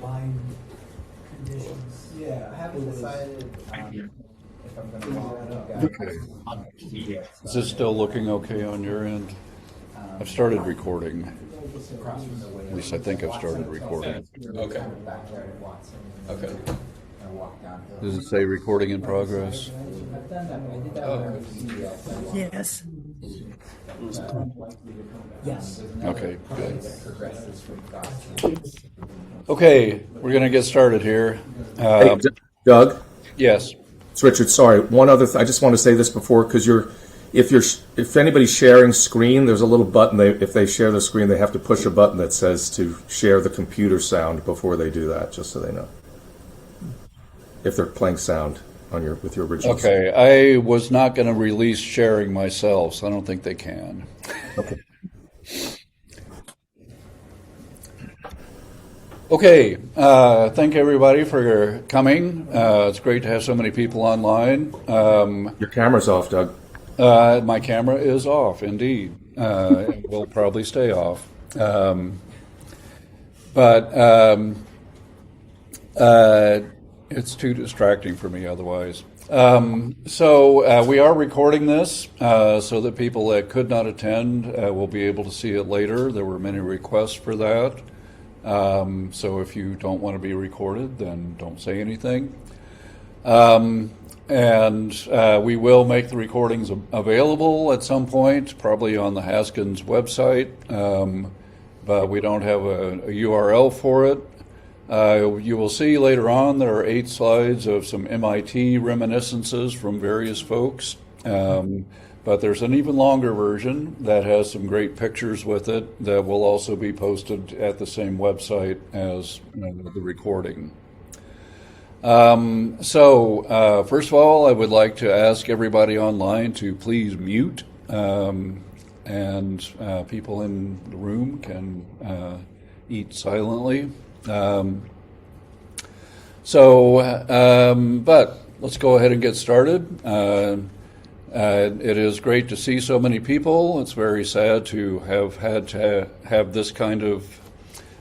line conditions. Yeah, I haven't decided if I'm going to look at Okay. Is this still looking okay on your end? I've started recording. across from the way. At least I think I've started recording. Okay. Backyard at Watson. Okay. And walk down. Does it say recording in progress? I've done that. I did that when I was CDL. Yes. Yes. Okay, good. Progresses from thoughts. Okay, we're going to get started here. Hey, Doug, Yes. it's Richard. Sorry, one other. I just want to say this before because if anybody's sharing screen, there's a little button. If they share the screen, they have to push a button that says to share the computer sound before they do that, just so they know. If they're playing sound on with your original. Okay, I was not going to release sharing myself, so I don't think they can. Okay. Okay, thank everybody for coming. It's great to have so many people online. Your camera's off, Doug. My camera is off, indeed. It will probably stay off. But it's too distracting for me otherwise. So we are recording this so that people that could not attend will be able to see it later. There were many requests for that. So if you don't want to be recorded, then don't say anything. And we will make the recordings available at some point, probably on the Haskins website, but we don't have a URL for it. You will see later on there are 8 slides of some MIT reminiscences from various folks, but there's an even longer version that has some great pictures with it that will also be posted at the same website as the recording. So first of all, I would like to ask everybody online to please mute, and people in the room can eat silently. But let's go ahead and get started. It is great to see so many people. It's very sad to have had to have this kind of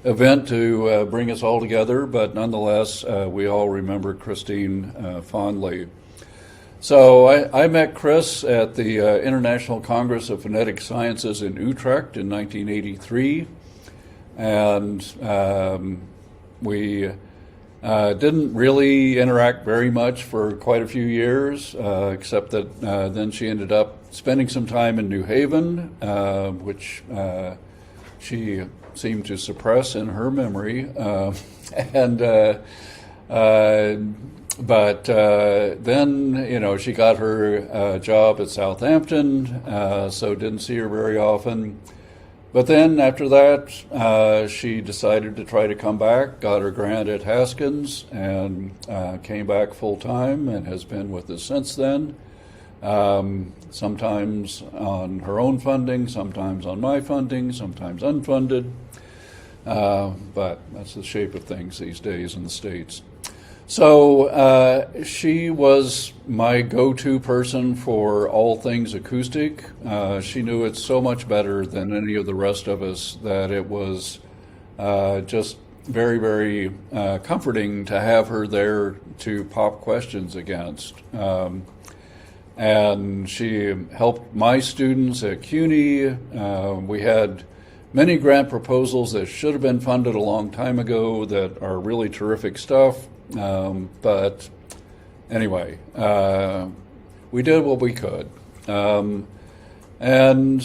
event to bring us all together, but nonetheless, we all remember Christine fondly. So I met Chris at the International Congress of Phonetic Sciences in Utrecht in 1983, and we didn't really interact very much for quite a few years, except that then she ended up spending some time in New Haven, which she seemed to suppress in her memory, but then she got her job at Southampton, so didn't see her very often. But then after that, she decided to try to come back, got her grant at Haskins, and came back full time and has been with us since then. Sometimes on her own funding, sometimes on my funding, sometimes unfunded. But that's the shape of things these days in the States. So she was my go-to person for all things acoustic. She knew it so much better than any of the rest of us that it was just very, very comforting to have her there to pop questions against. And she helped my students at CUNY. We had many grant proposals that should have been funded a long time ago that are really terrific stuff. But anyway, we did what we could. And,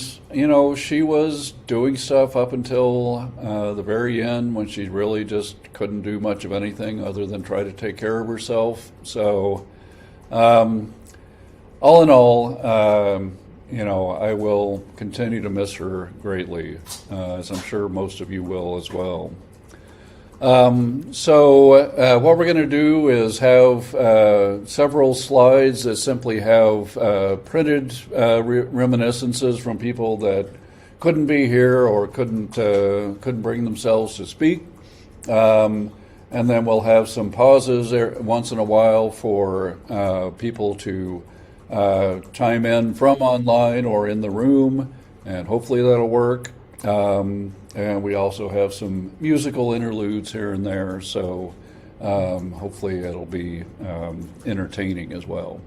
she was doing stuff up until the very end when she really just couldn't do much of anything other than try to take care of herself. So, all in all, I will continue to miss her greatly, as I'm sure most of you will as well. So what we're going to do is have several slides that simply have printed reminiscences from people that couldn't be here or couldn't bring themselves to speak. And then we'll have some pauses there once in a while for people to chime in from online or in the room, and hopefully that'll work. And we also have some musical interludes here and there, so hopefully it'll be entertaining as well.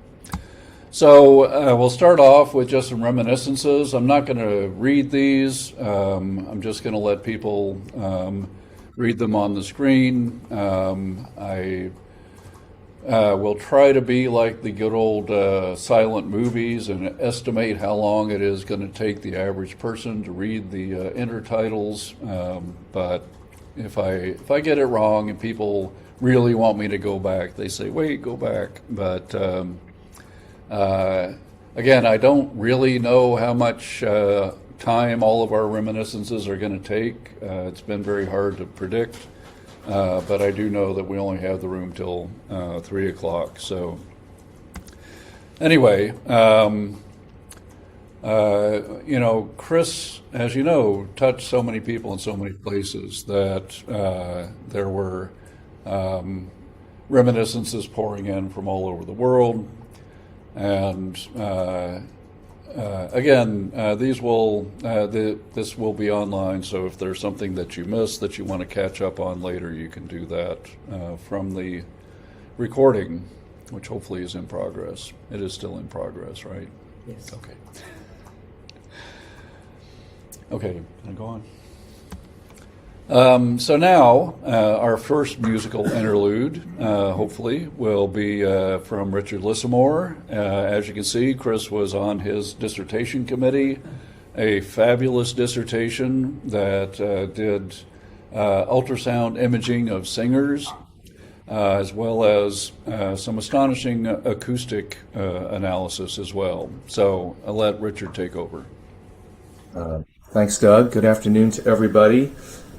So we'll start off with just some reminiscences. I'm not going to read these. I'm just going to let people read them on the screen. I will try to be like the good old silent movies and estimate how long it is going to take the average person to read the intertitles. But if I get it wrong and people really want me to go back, they say, "Wait, go back." But again, I don't really know how much time all of our reminiscences are going to take. It's been very hard to predict. But I do know that we only have the room till 3 o'clock. So anyway, Chris, as you know, touched so many people in so many places that there were reminiscences pouring in from all over the world. And again, this will be online, so if there's something that you missed that you want to catch up on later, you can do that from the recording, which hopefully is in progress. It is still in progress, right? Yes. Okay. Okay, can I go on? So now, our first musical interlude, hopefully, will be from Richard Lissamore. As you can see, Chris was on his dissertation committee, a fabulous dissertation that did ultrasound imaging of singers, as well as some astonishing acoustic analysis as well. So I'll let Richard take over. Thanks, Doug. Good afternoon to everybody.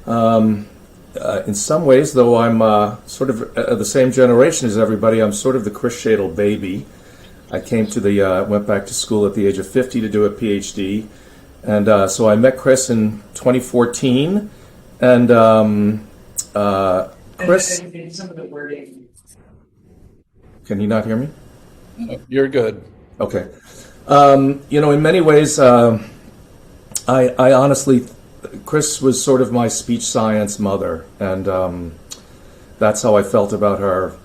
In some ways, though I'm sort of the same generation as everybody, I'm sort of the Chris Shadle baby. I went back to school at the age of 50 to do a PhD, and so I met Chris in 2014. And Chris, and some of the wording. Can you not hear me? You're good. Okay. In many ways, I honestly. Chris was sort of my speech science mother, and that's how I felt about her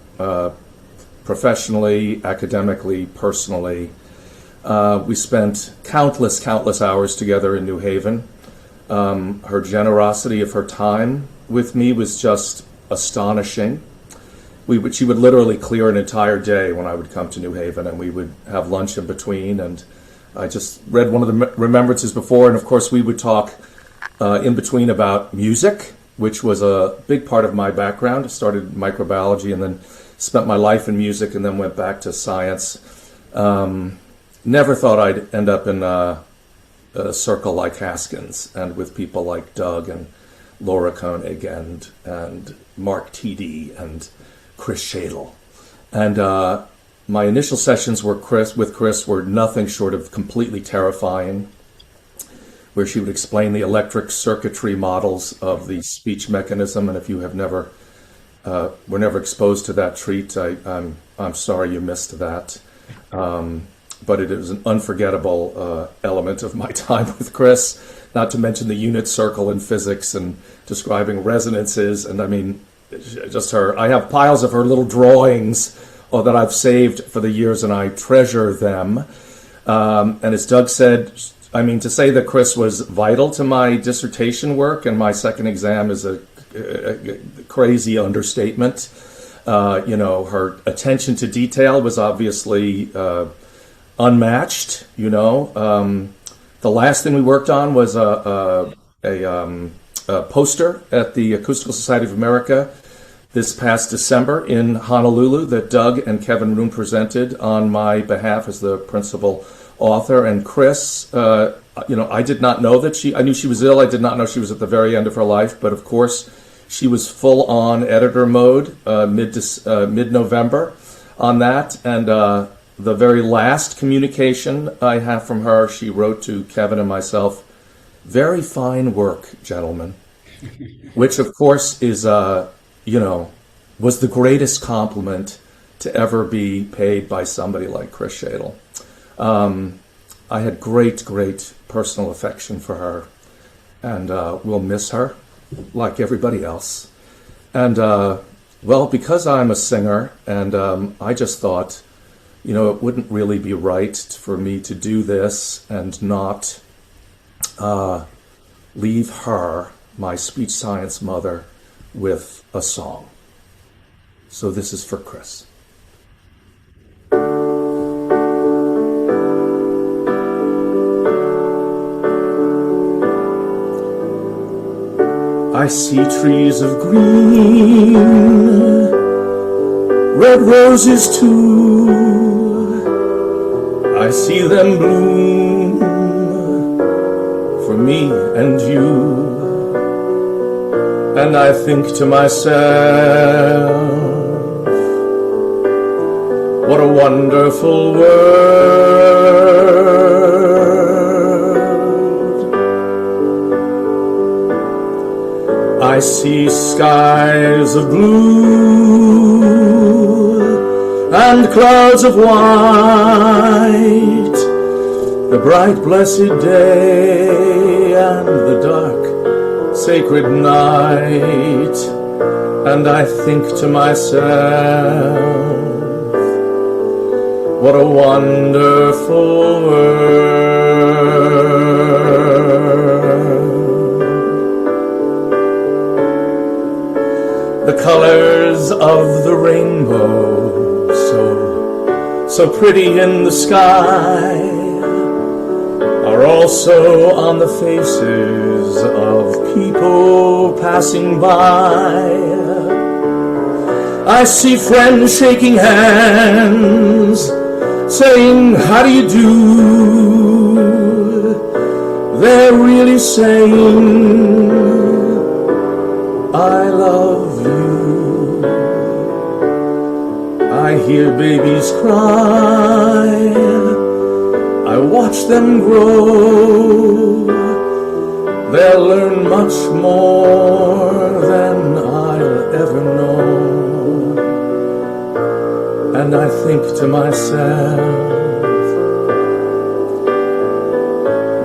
professionally, academically, personally. We spent countless hours together in New Haven. Her generosity of her time with me was just astonishing. She would literally clear an entire day when I would come to New Haven, and we would have lunch in between. And I just read one of the remembrances before, and of course we would talk in between about music, which was a big part of my background. I started microbiology and then spent my life in music and then went back to science. Never thought I'd end up in a circle like Haskins and with people like Doug and Laura Koenig and Mark T.D. and Chris Shadle. And my initial sessions with Chris were nothing short of completely terrifying, where she would explain the electric circuitry models of the speech mechanism. And if you have were never exposed to that treat, I'm sorry you missed that. But it is an unforgettable element of my time with Chris, not to mention the unit circle in physics and describing resonances. And I mean, just her. I have piles of her little drawings that I've saved for the years, and I treasure them. And as Doug said, I mean, to say that Chris was vital to my dissertation work and my second exam is a crazy understatement. Her attention to detail was obviously unmatched. The last thing we worked on was a poster at the Acoustical Society of America this past December in Honolulu that Doug and Kevin Roon presented on my behalf as the principal author. And Chris, I did not know that I knew she was ill. I did not know she was at the very end of her life. But of course, she was full on editor mode mid-November on that. And the very last communication I have from her, she wrote to Kevin and myself, "Very fine work, gentlemen," which of course is, was the greatest compliment to ever be paid by somebody like Chris Shadle. I had great personal affection for her. and we'll miss her like everybody else. And, well, because I'm a singer, and I just thought, you know, it wouldn't really be right for me to do this and not leave her, my speech science mother, with a song. So this is for Chris. I see trees of green, red roses too. I see them bloom for me and you. And I think to myself, what a wonderful world. I see skies of blue and clouds of white, the bright blessed day and the dark sacred night. And I think to myself, what a wonderful world. The colors of the rainbow, so pretty in the sky, are also on the faces of people passing by. I see friends shaking hands, saying, how do you do? They're really saying, I love you. I hear babies cry, I watch them grow. They'll learn much more than I'll ever know. And I think to myself,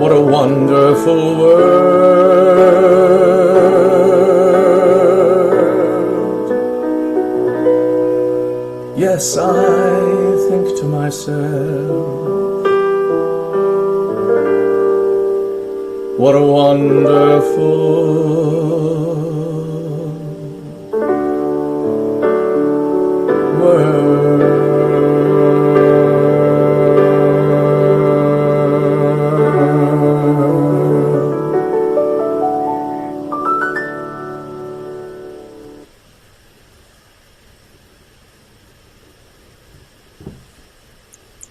what a wonderful world. Yes, I think to myself, what a wonderful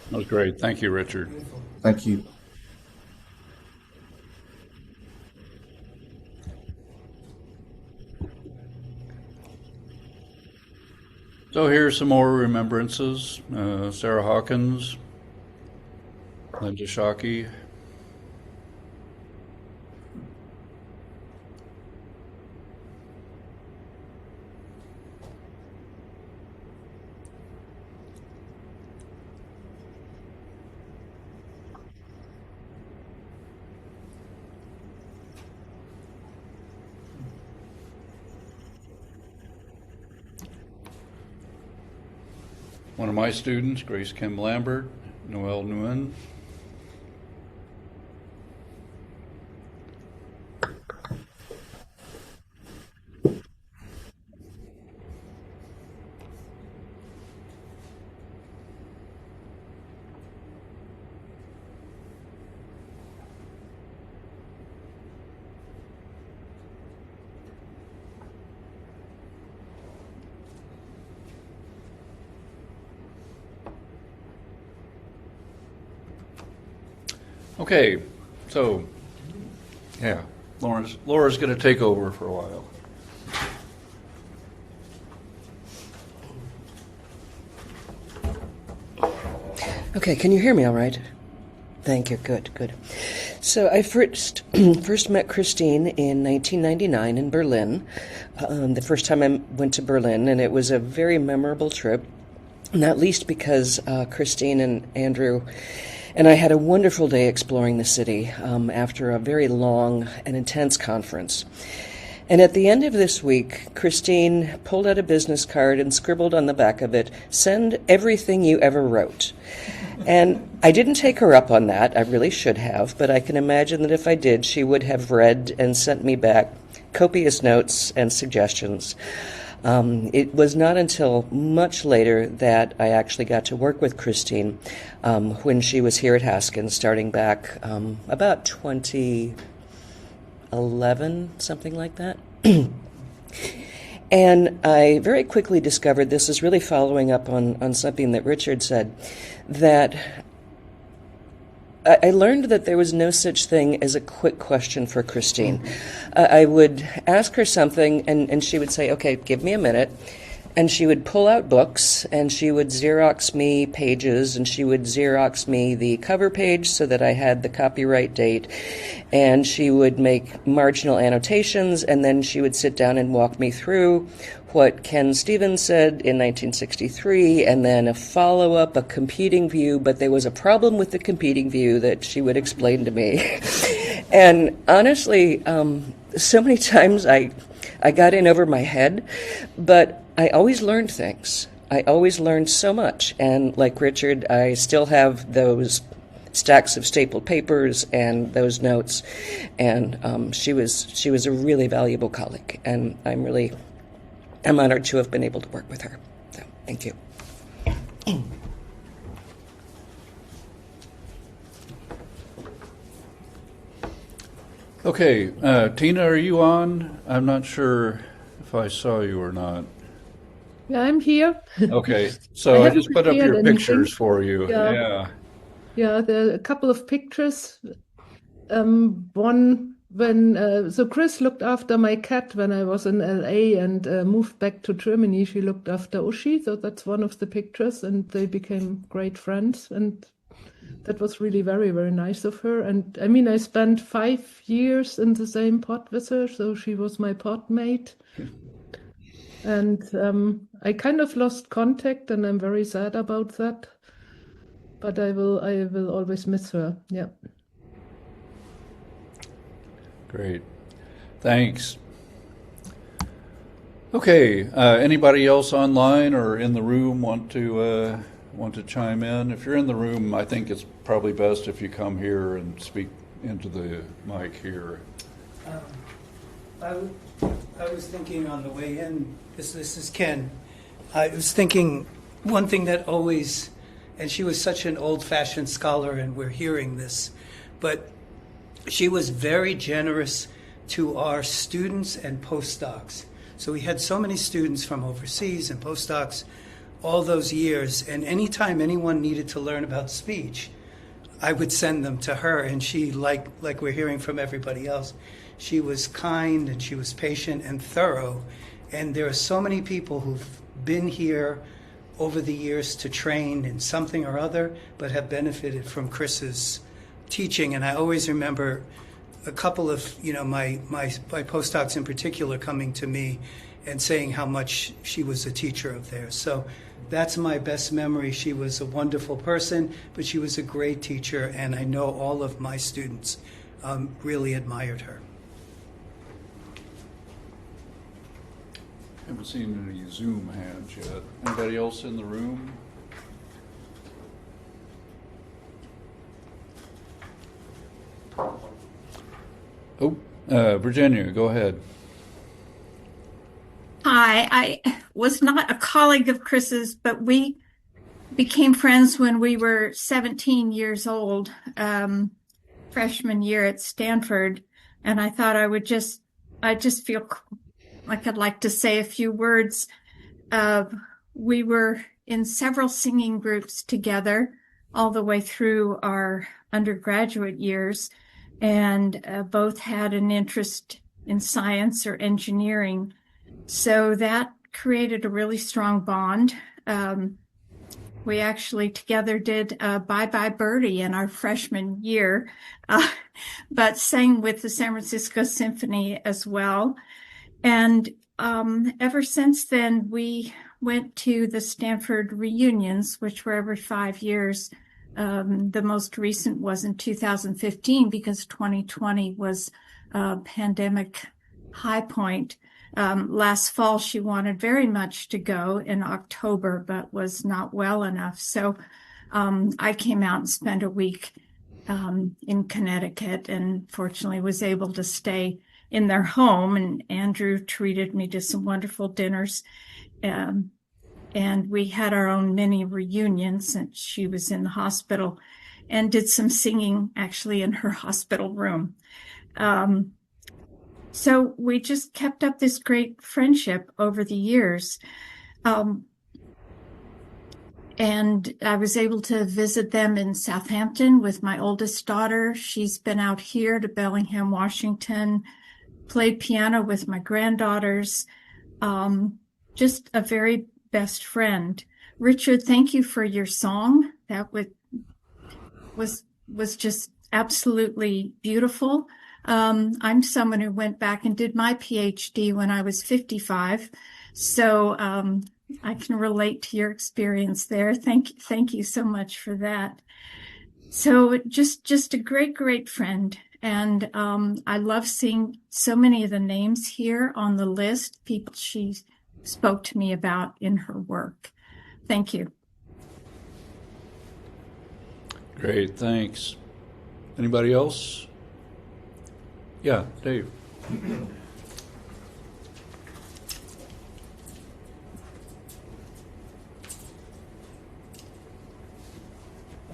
That was great. Thank you, Richard. Thank you. So here's some more remembrances. Sarah Hawkins, Linda Shockey. One of my students, Grace Kim Lambert, Noel Nguyen. Okay, so, yeah, Laura's going to take over for a while. Okay, can you hear me all right? Thank you, good. So I first met Christine in 1999 in Berlin, the first time I went to Berlin, and it was a very memorable trip, not least because Christine and Andrew And I had a wonderful day exploring the city after a very long and intense conference. And at the end of this week, Christine pulled out a business card and scribbled on the back of it, "Send everything you ever wrote." And I didn't take her up on that. I really should have, but I can imagine that if I did, she would have read and sent me back copious notes and suggestions. It was not until much later that I actually got to work with Christine when she was here at Haskins, starting back about 2011, something like that. And I very quickly discovered, this is really following up on something that Richard said, that I learned that there was no such thing as a quick question for Christine. I would ask her something, and she would say, "Okay, give me a minute." And she would pull out books, and she would Xerox me pages, and she would Xerox me the cover page so that I had the copyright date, and she would make marginal annotations, and then she would sit down and walk me through what Ken Stevens said in 1963, and then a follow-up, a competing view, but there was a problem with the competing view that she would explain to me. And honestly, so many times I got in over my head, but I always learned things. I always learned so much. And like Richard, I still have those stacks of stapled papers and those notes. And she was a really valuable colleague. And I'm honored to have been able to work with her. So thank you. Okay, Tina, are you on? I'm not sure if I saw you or not. Yeah, I'm here. Okay, so I haven't just put up prepared your anything. pictures for you. Yeah. Yeah. Yeah, there are a couple of pictures. One when so Chris looked after my cat when I was in LA and moved back to Germany. She looked after Uschi, so that's one of the pictures, and they became great friends, and that was really very, very nice of her. And I mean, I spent 5 years in the same pod with her, so she was my pod mate. And I kind of lost contact, and I'm very sad about that. But I will always miss her. Yeah. Great. Thanks. Okay, anybody else online or in the room want to chime in? If you're in the room, I think it's probably best if you come here and speak into the mic here. I was thinking on the way in, this is Ken. I was thinking one thing that always, and she was such an old-fashioned scholar, and we're hearing this, but she was very generous to our students and postdocs. So we had so many students from overseas and postdocs all those years, and anytime anyone needed to learn about speech, I would send them to her, and she, like we're hearing from everybody else, she was kind and she was patient and thorough. And there are so many people who've been here over the years to train in something or other, but have benefited from Chris's teaching. And I always remember a couple of, my postdocs in particular coming to me and saying how much she was a teacher of theirs. So that's my best memory. She was a wonderful person, but she was a great teacher, and I know all of my students really admired her. Haven't seen any Zoom hands yet. Anybody else in the room? Oh, Virginia, go ahead. Hi, I was not a colleague of Chris's, but we became friends when we were 17 years old, freshman year at Stanford. And I thought I just feel like I'd like to say a few words. We were in several singing groups together all the way through our undergraduate years, and both had an interest in science or engineering. So that created a really strong bond. We actually together did Bye Bye Birdie in our freshman year, but sang with the San Francisco Symphony as well. And ever since then, we went to the Stanford reunions, which were every 5 years. The most recent was in 2015 because 2020 was a pandemic high point. Last fall, she wanted very much to go in October, but was not well enough. So I came out and spent a week in Connecticut, and fortunately was able to stay in their home. And Andrew treated me to some wonderful dinners. And we had our own mini reunion since she was in the hospital, and did some singing actually in her hospital room. So we just kept up this great friendship over the years. And I was able to visit them in Southampton with my oldest daughter. She's been out here to Bellingham, Washington, played piano with my granddaughters. Just a very best friend. Richard, thank you for your song. That was just absolutely beautiful. I'm someone who went back and did my PhD when I was 55. So I can relate to your experience there. Thank you so much for that. So just a great friend. And I love seeing so many of the names here on the list, people she spoke to me about in her work. Thank you. Great, thanks. Anybody else? Yeah, Dave. I'm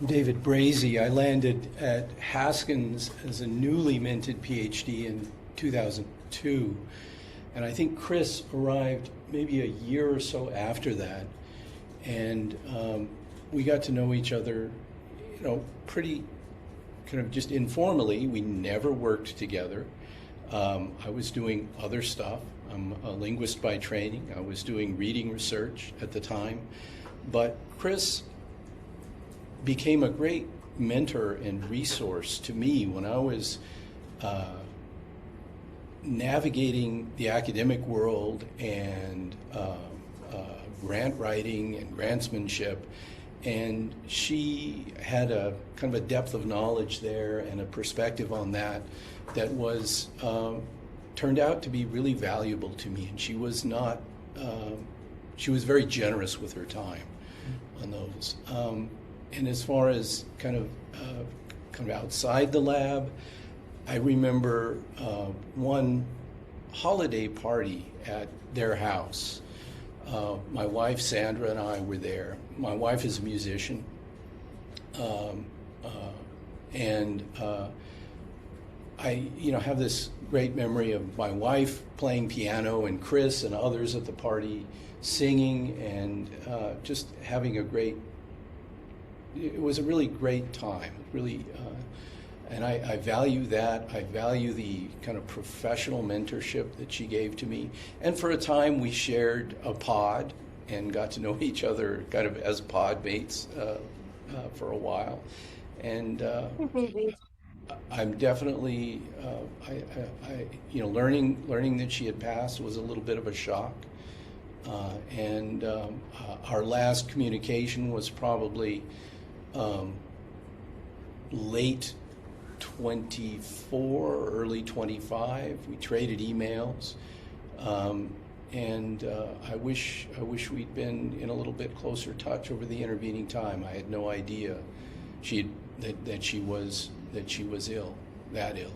David Brazy. I landed at Haskins as a newly minted PhD in 2002. And I think Chris arrived maybe a year or so after that. And we got to know each other, pretty kind of just informally. We never worked together. I was doing other stuff. I'm a linguist by training. I was doing reading research at the time. But Chris became a great mentor and resource to me when I was navigating the academic world and grant writing and grantsmanship. And she had a kind of a depth of knowledge there and a perspective on that was turned out to be really valuable to me. And she was not, she was very generous with her time on those. And as far as kind of outside the lab, I remember one holiday party at their house. My wife Sandra and I were there. My wife is a musician, and I have this great memory of my wife playing piano and Chris and others at the party singing, and just having a great. It was a really great time. Really. And I value that. I value the kind of professional mentorship that she gave to me. And for a time, we shared a pod and got to know each other kind of as pod mates for a while. And I'm definitely, learning that she had passed was a little bit of a shock. And our last communication was probably late 24, early 25. We traded emails, and I wish we'd been in a little bit closer touch over the intervening time. I had no idea that she was ill, that ill.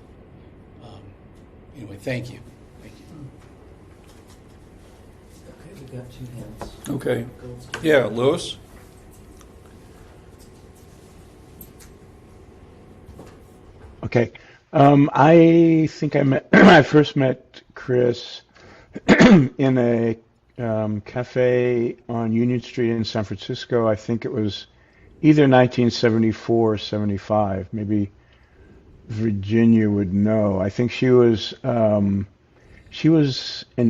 Anyway, thank you. Okay, we got 2 hands. Okay. Yeah, Louis? Okay. I think I first met Chris in a cafe on Union Street in San Francisco. I think it was either 1974 or 75. Maybe Virginia would know. I think she was an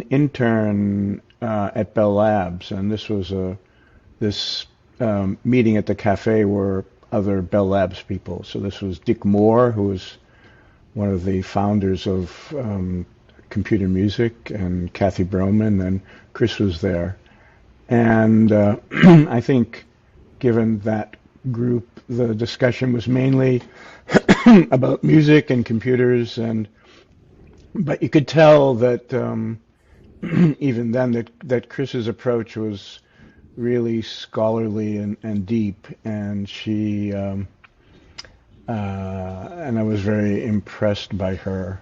intern at Bell Labs, and this was this meeting at the cafe were other Bell Labs people. So this was Dick Moore, who was one of the founders of computer music, and Kathy Broman, and Chris was there. And I think given that group, the discussion was mainly about music and computers, but you could tell that even then that Chris's approach was really scholarly and deep, and and I was very impressed by her.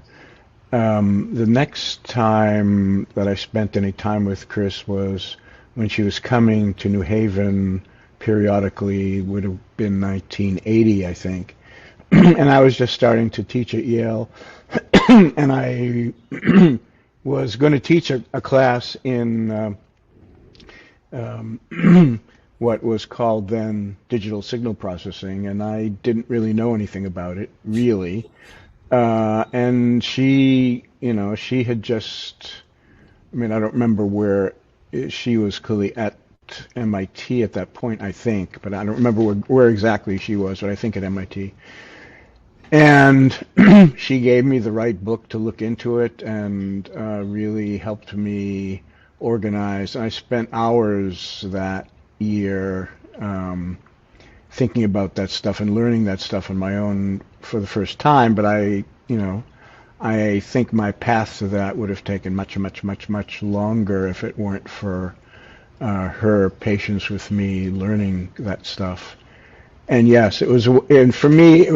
The next time that I spent any time with Chris was when she was coming to New Haven periodically, would have been 1980, I think. And I was just starting to teach at Yale, and I was going to teach a class in what was called then digital signal processing, and I didn't really know anything about it, really. And she had just, I mean, I don't remember where she was clearly at MIT at that point, I think, but I don't remember where exactly she was, but I think at MIT. And she gave me the right book to look into it and really helped me organize. I spent hours that year thinking about that stuff and learning that stuff on my own for the first time, but I think my path to that would have taken much, much, much, much longer if it weren't for her patience with me learning that stuff. And yes, and for me,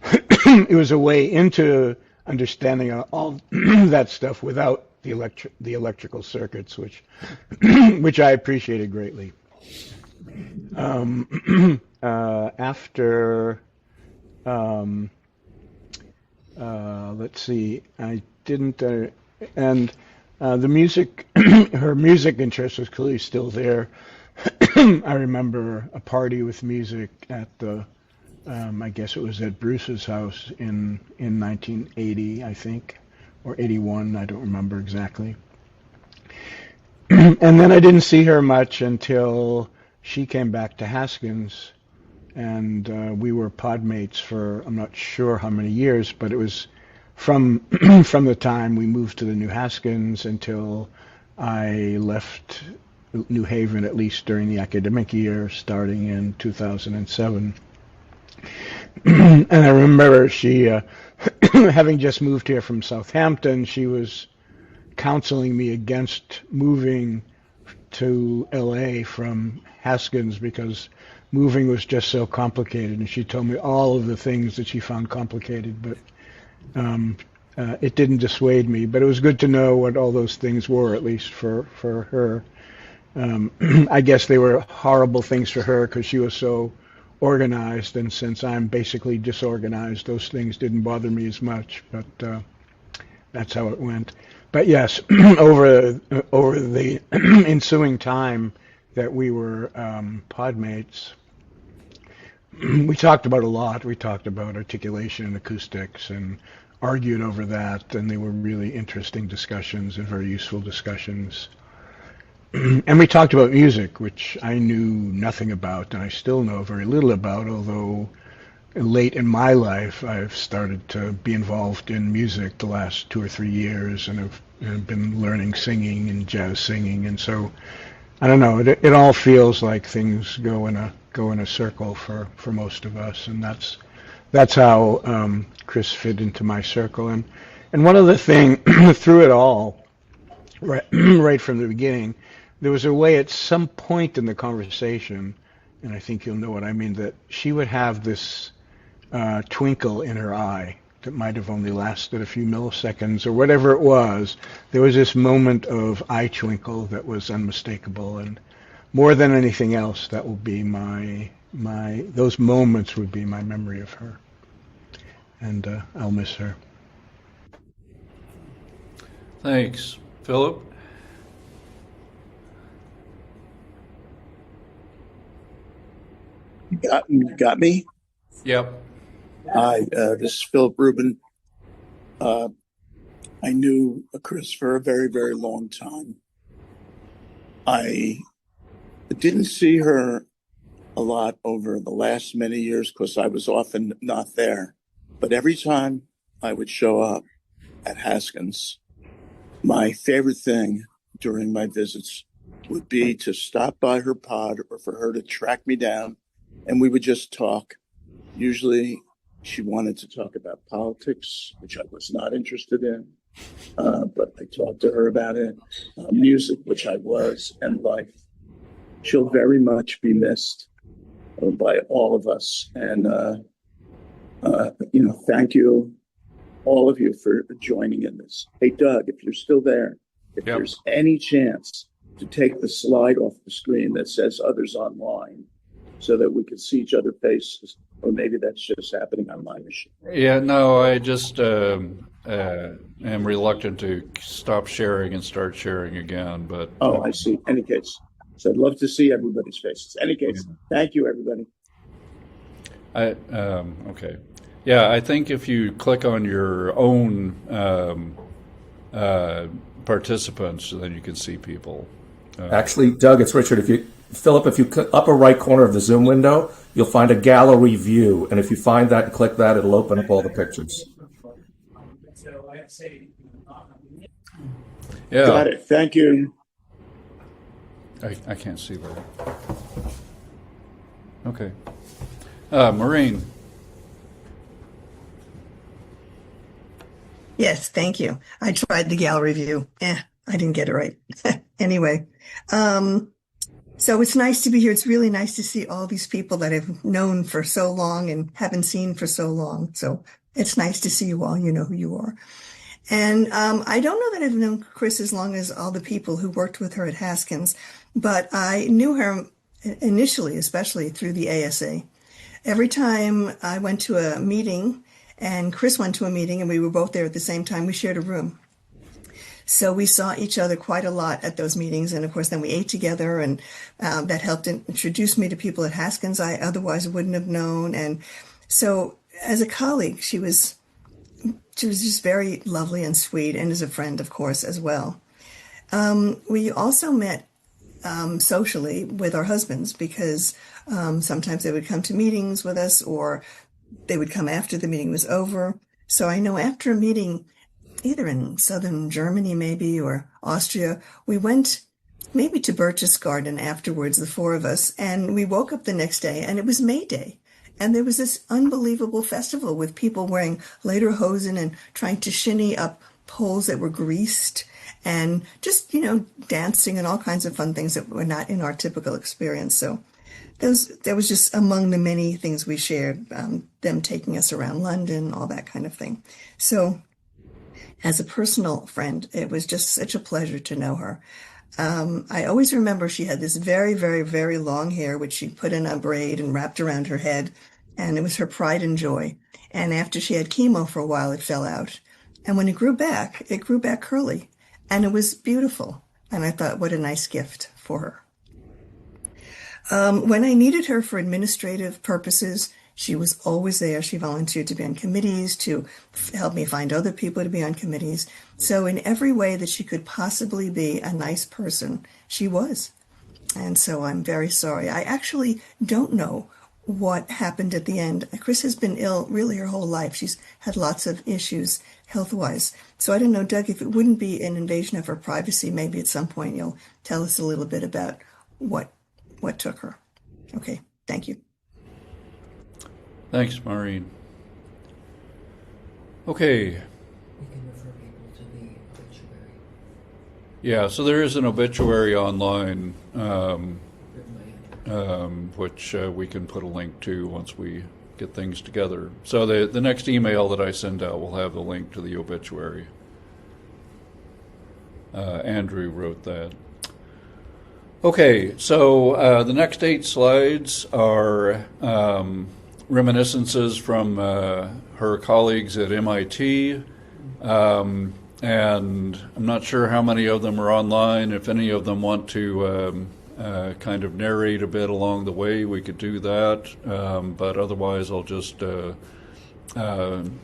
it was a way into understanding all that stuff without the electrical circuits, which I appreciated greatly. After let's see, I didn't, and the music, her music interest was clearly still there. I remember a party with music at I guess it was at Bruce's house in 1980, I think, or 81, I don't remember exactly. And then I didn't see her much until she came back to Haskins, and we were podmates for I'm not sure how many years, but it was from the time we moved to the new Haskins until I left New Haven, at least during the academic year, starting in 2007. And I remember she, having just moved here from Southampton, she was counseling me against moving to LA from Haskins because moving was just so complicated. And she told me all of the things that she found complicated, but it didn't dissuade me. But it was good to know what all those things were, at least for her. I guess they were horrible things for her because she was so organized, and since I'm basically disorganized, those things didn't bother me as much, but that's how it went. But yes, over the ensuing time that we were podmates, we talked about a lot. We talked about articulation and acoustics and argued over that, and they were really interesting discussions and very useful discussions. And we talked about music, which I knew nothing about, and I still know very little about, although late in my life I've started to be involved in music the last 2 or 3 years, and have been learning singing and jazz singing, and so I don't know, it all feels like things go in a circle for most of us, and that's how Chris fit into my circle. And one other thing through it all, right from the beginning, there was a way at some point in the conversation, and I think you'll know what I mean, that she would have this twinkle in her eye that might have only lasted a few milliseconds or whatever it was. There was this moment of eye twinkle that was unmistakable, and more than anything else, that will be those moments would be my memory of her, and I'll miss her. Thanks. Philip? Got me? Yep. Hi, this is Philip Rubin. I knew Chris for a very, very long time. I didn't see her a lot over the last many years because I was often not there. But every time I would show up at Haskins, my favorite thing during my visits would be to stop by her pod or for her to track me down and we would just talk. Usually she wanted to talk about politics, which I was not interested in, but I talked to her about it, music, which I was, and life. She'll very much be missed by all of us. And, thank you, all of you, for joining in this. Hey, Doug, if you're still there, if there's any chance to take the slide off the screen that says others online so that we can see each other's faces, or maybe that's just happening on my machine. Yeah, no, I just am reluctant to stop sharing and start sharing again. But I see. Any case, so I'd love to see everybody's faces. Any case, thank you, everybody. Okay. Yeah, I think if you click on your own participants, then you can see people. Actually, Doug, it's Richard. Philip, if you click upper right corner of the Zoom window, you'll find a gallery view, and if you find that and click that, it'll open up all the pictures. Yeah. Got it. Thank you. I can't see that. Okay. Maureen. Yes, thank you. I tried the gallery view. I didn't get it right. Anyway, so it's nice to be here. It's really nice to see all these people that I've known for so long and haven't seen for so long. So it's nice to see you all. You know who you are. And I don't know that I've known Chris as long as all the people who worked with her at Haskins, but I knew her initially, especially through the ASA. Every time I went to a meeting and Chris went to a meeting and we were both there at the same time, we shared a room. So we saw each other quite a lot at those meetings. And of course, then we ate together, and that helped introduce me to people at Haskins I otherwise wouldn't have known. And so as a colleague, she was just very lovely and sweet, and as a friend, of course, as well. We also met socially with our husbands, because sometimes they would come to meetings with us, or they would come after the meeting was over. So I know after a meeting, either in southern Germany maybe, or Austria, we went maybe to Berchtesgaden afterwards, the four of us, and we woke up the next day and it was May Day. And there was this unbelievable festival with people wearing lederhosen and trying to shinny up poles that were greased, and just, dancing and all kinds of fun things that were not in our typical experience. So that was just among the many things we shared, them taking us around London, all that kind of thing. So as a personal friend, it was just such a pleasure to know her. I always remember she had this very, very, very long hair, which she put in a braid and wrapped around her head, and it was her pride and joy. And after she had chemo for a while, it fell out. And when it grew back curly, and it was beautiful. And I thought, what a nice gift for her. When I needed her for administrative purposes, she was always there. She volunteered to be on committees, to help me find other people to be on committees. So in every way that she could possibly be a nice person, she was. And so I'm very sorry. I actually don't know what happened at the end. Chris has been ill really her whole life. She's had lots of issues health-wise. So I don't know, Doug, if it wouldn't be an invasion of her privacy, maybe at some point you'll tell us a little bit about what took her. Okay, thank you. Thanks, Maureen. Okay. We can refer people to the obituary. Yeah, so there is an obituary online, which we can put a link to once we get things together. So the next email that I send out will have the link to the obituary. Andrew wrote that. Okay, so the next 8 slides are reminiscences from her colleagues at MIT, and I'm not sure how many of them are online. If any of them want to kind of narrate a bit along the way, we could do that, but otherwise I'll just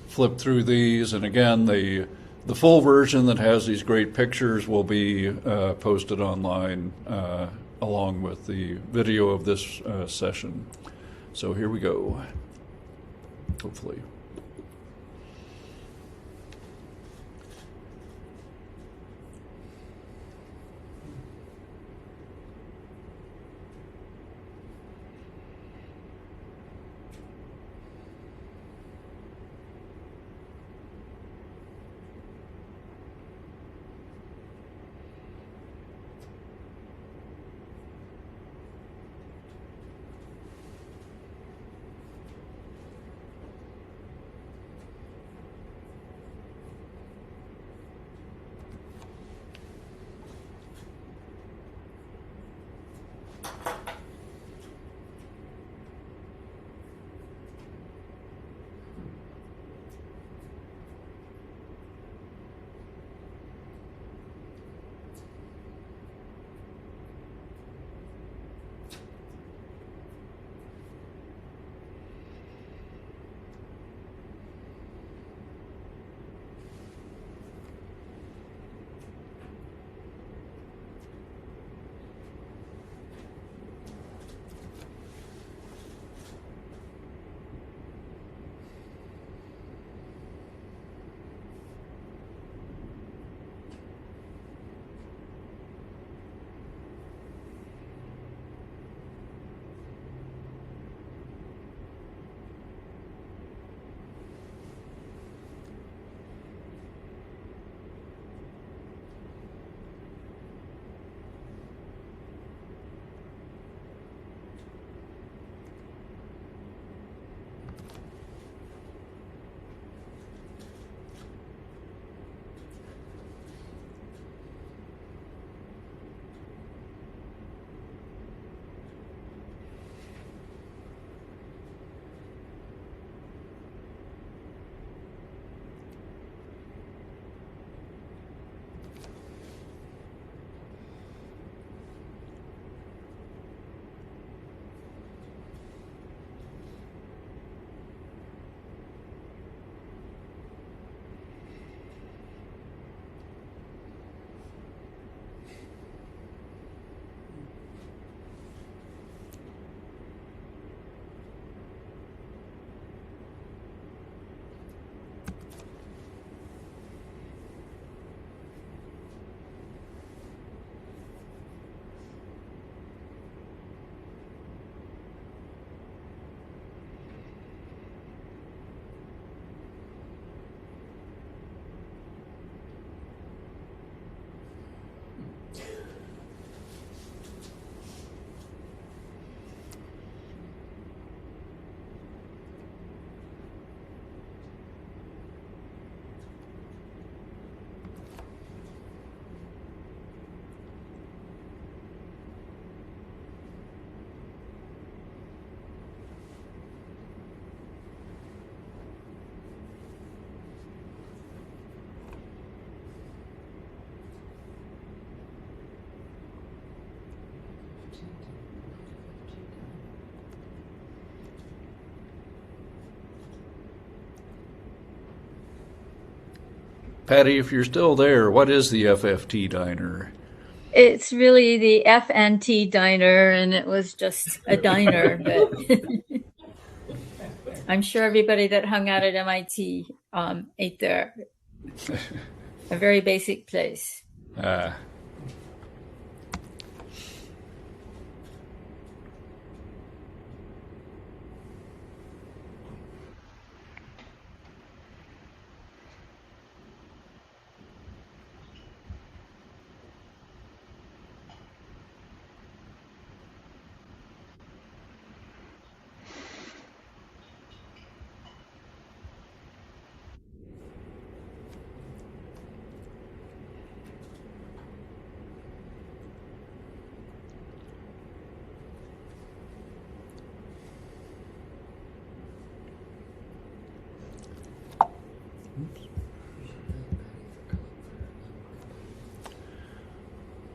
flip through these. And again, the full version that has these great pictures will be posted online along with the video of this session. So here we go, hopefully. Patty, if you're still there, what is the FFT Diner? It's really the FNT diner, and it was just a diner, but I'm sure everybody that hung out at MIT ate there. A very basic place.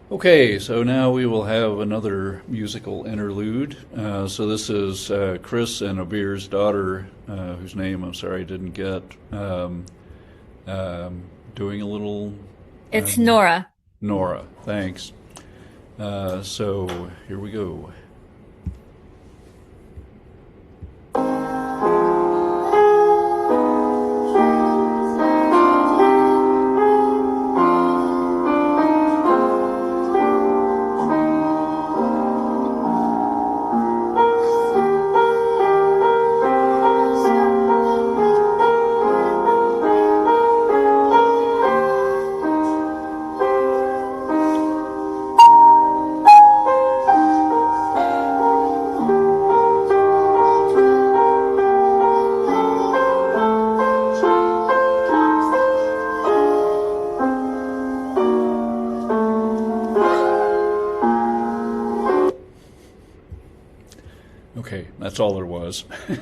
Okay, so now we will have another musical interlude. So this is Chris and Abir's daughter, whose name I'm sorry I didn't get, doing a little... It's Nora. Nora, thanks. So here we go. Okay, that's all there was. Oops.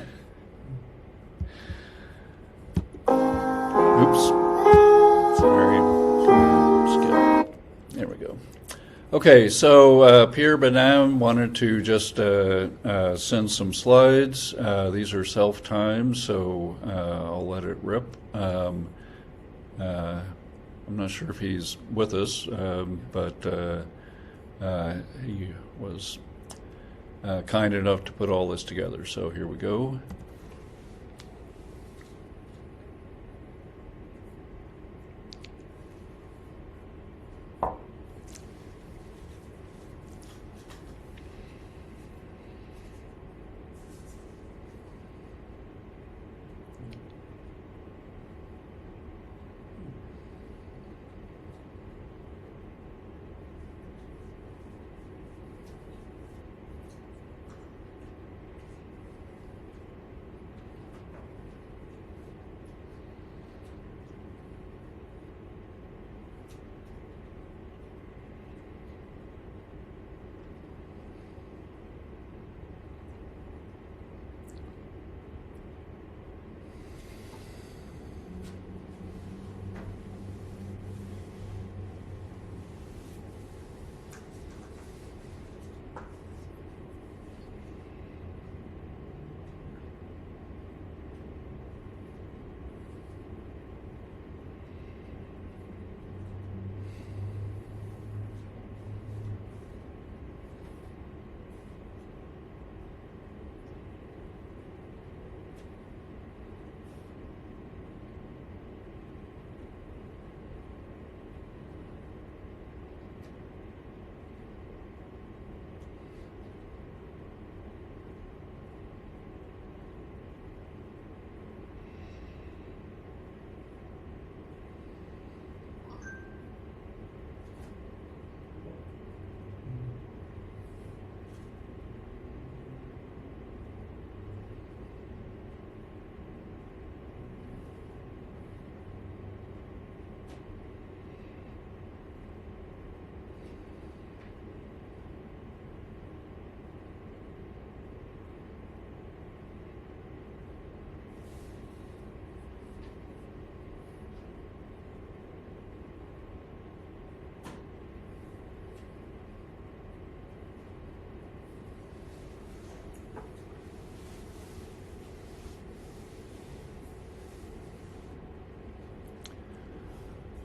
Sorry. Skip. There we go. Okay, so Pierre Benham wanted to just send some slides. These are self-timed, so I'll let it rip. I'm not sure if he's with us, but he was kind enough to put all this together. So here we go.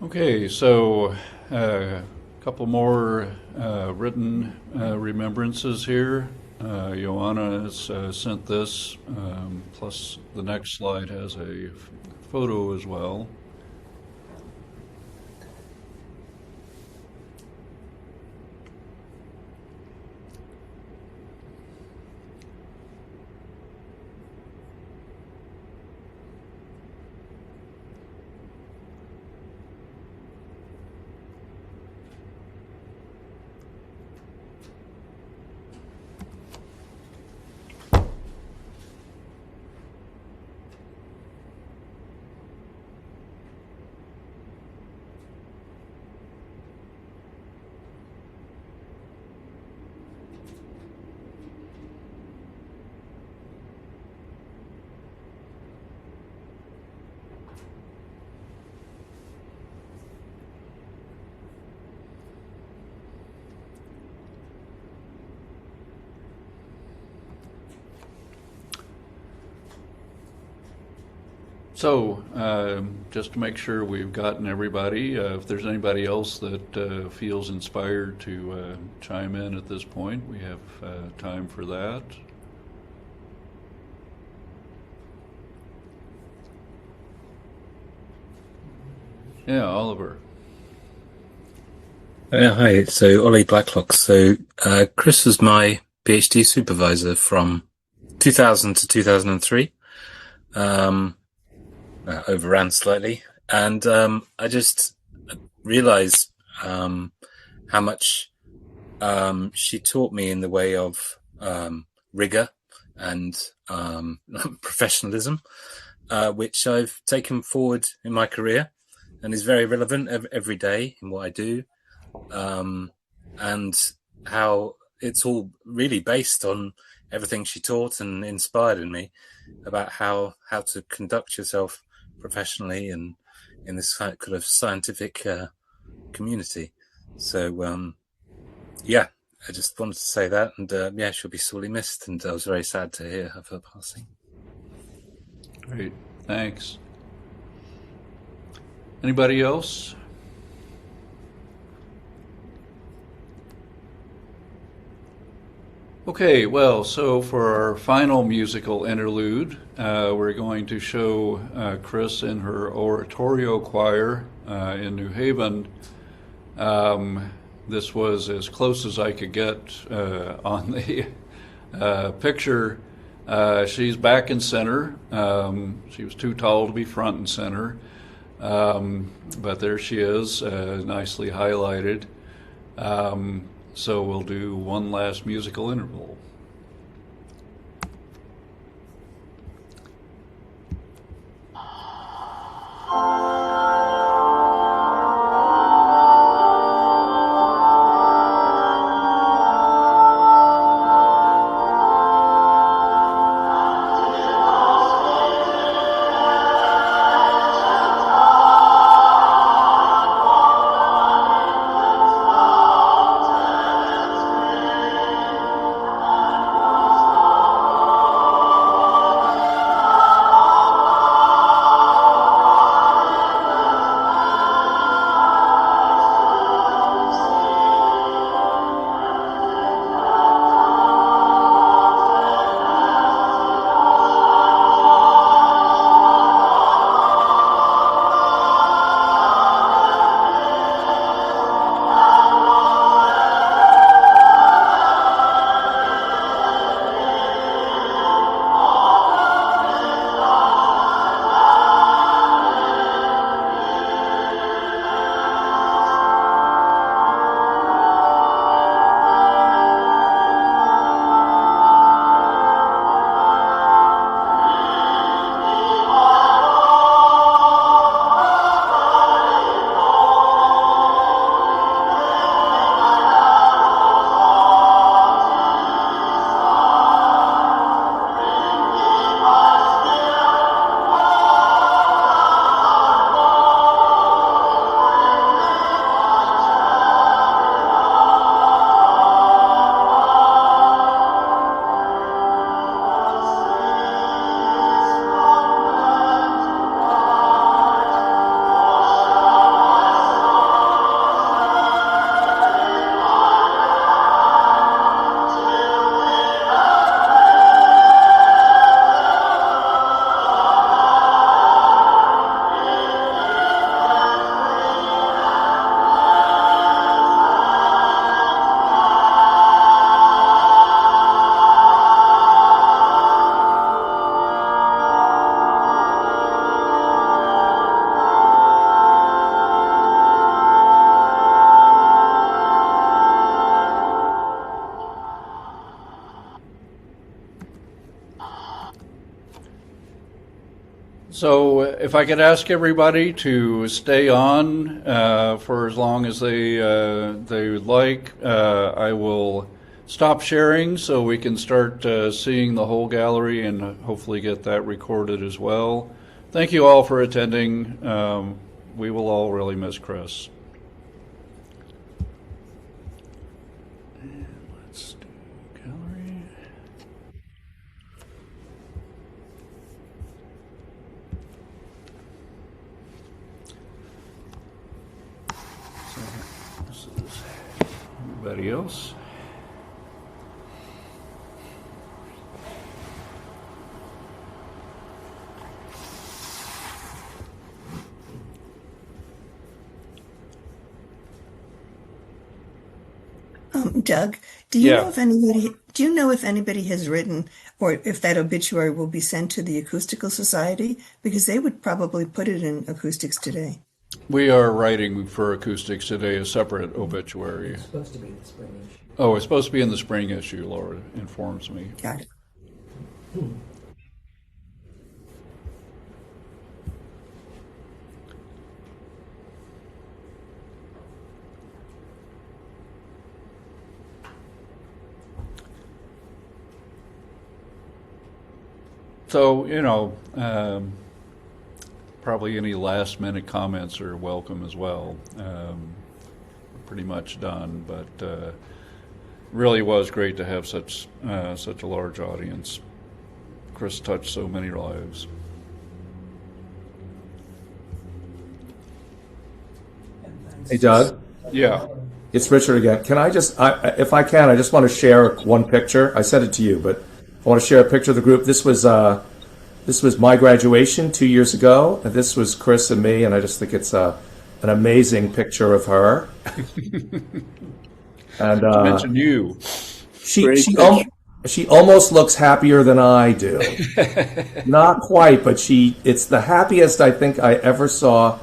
Okay, so a couple more written remembrances here. Joanna has sent this, plus the next slide has a photo as well. So, just to make sure we've gotten everybody, if there's anybody else that feels inspired to chime in at this point, we have time for that. Yeah, Oliver. Hi, so Ollie Blacklock. So Chris was my PhD supervisor from 2000 to 2003. Overran slightly. And I just realized how much she taught me in the way of rigor and professionalism, which I've taken forward in my career and is very relevant every day in what I do. And how it's all really based on everything she taught and inspired in me about how to conduct yourself professionally and in this kind of scientific community. So yeah, I just wanted to say that, and yeah, she'll be sorely missed, and I was very sad to hear of her passing. Great, thanks. Anybody else? Okay, well, so for our final musical interlude, we're going to show Chris in her oratorio choir in New Haven. This was as close as I could get on the picture. She's back in center. She was too tall to be front and center, but there she is, nicely highlighted. So we'll do one last musical interval. So if I could ask everybody to stay on for as long as they would like, I will stop sharing so we can start seeing the whole gallery and hopefully get that recorded as well. Thank you all for attending. We will all really miss Chris. And let's do gallery. So this is everybody else. Doug, do you Yeah. know if anybody has written, or if that obituary will be sent to the Acoustical Society? Because they would probably put it in Acoustics Today. We are writing for Acoustics Today a separate obituary. It's supposed to be the spring issue. Oh, it's supposed to be in the spring issue, Laura informs me. Got it. So, probably any last minute comments are welcome as well. Pretty much done, but really was great to have such a large audience. Chris touched so many lives. Hey, Doug. Yeah. It's Richard again. Can I just, if I can, I just want to share one picture. I sent it to you, but I want to share a picture of the group. This was my graduation 2 years ago, and this was Chris and me, and I just think it's an amazing picture of her. And I mentioned you. She almost looks happier than I do. Not quite, but it's the happiest I think I ever saw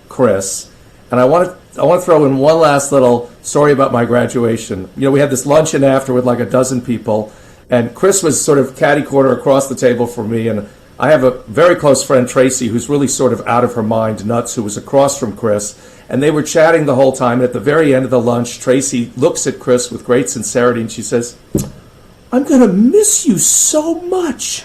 Chris. And I want to throw in one last little story about my graduation. We had this luncheon after with like a dozen people, and Chris was sort of catty-corner across the table from me, and I have a very close friend, Tracy, who's really sort of out of her mind nuts, who was across from Chris, and they were chatting the whole time. And at the very end of the lunch, Tracy looks at Chris with great sincerity, and she says, "I'm going to miss you so much."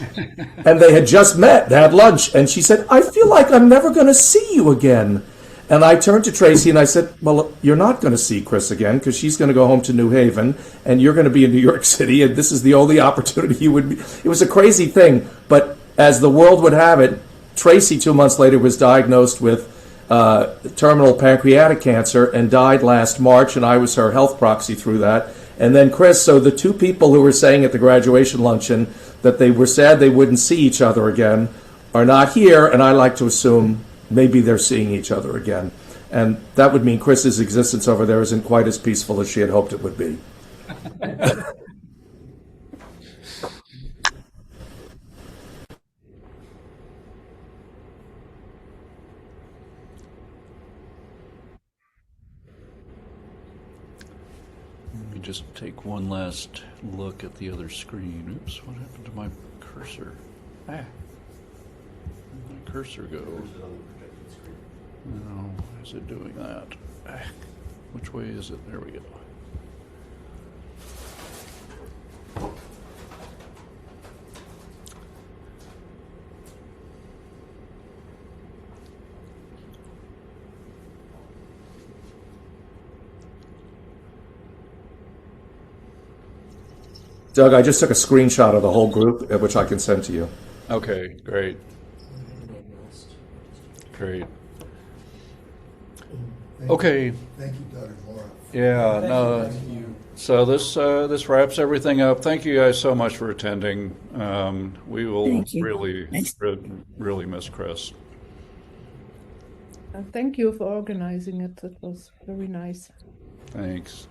And they had just met, they had lunch, and she said, "I feel like I'm never going to see you again." And I turned to Tracy and I said, "Well, you're not going to see Chris again because she's going to go home to New Haven and you're going to be in New York City, and this is the only opportunity you would be." It was a crazy thing, but as the world would have it, Tracy 2 months later was diagnosed with terminal pancreatic cancer and died last March, and I was her health proxy through that. And then Chris, so the two people who were saying at the graduation luncheon that they were sad they wouldn't see each other again are not here, and I like to assume maybe they're seeing each other again. And that would mean Chris's existence over there isn't quite as peaceful as she had hoped it would be. Let me just take one last look at the other screen. Oops, what happened to my cursor? Where'd my cursor go? No, why is it doing that? Which way is it? There we go. Doug, I just took a screenshot of the whole group, which I can send to you. Okay, great. Great. Okay. Thank you, Doug and Laura. Yeah, no. So this wraps everything up. Thank you guys so much for attending. We will really miss Chris. Thank you for organizing it. That was very nice. Thanks.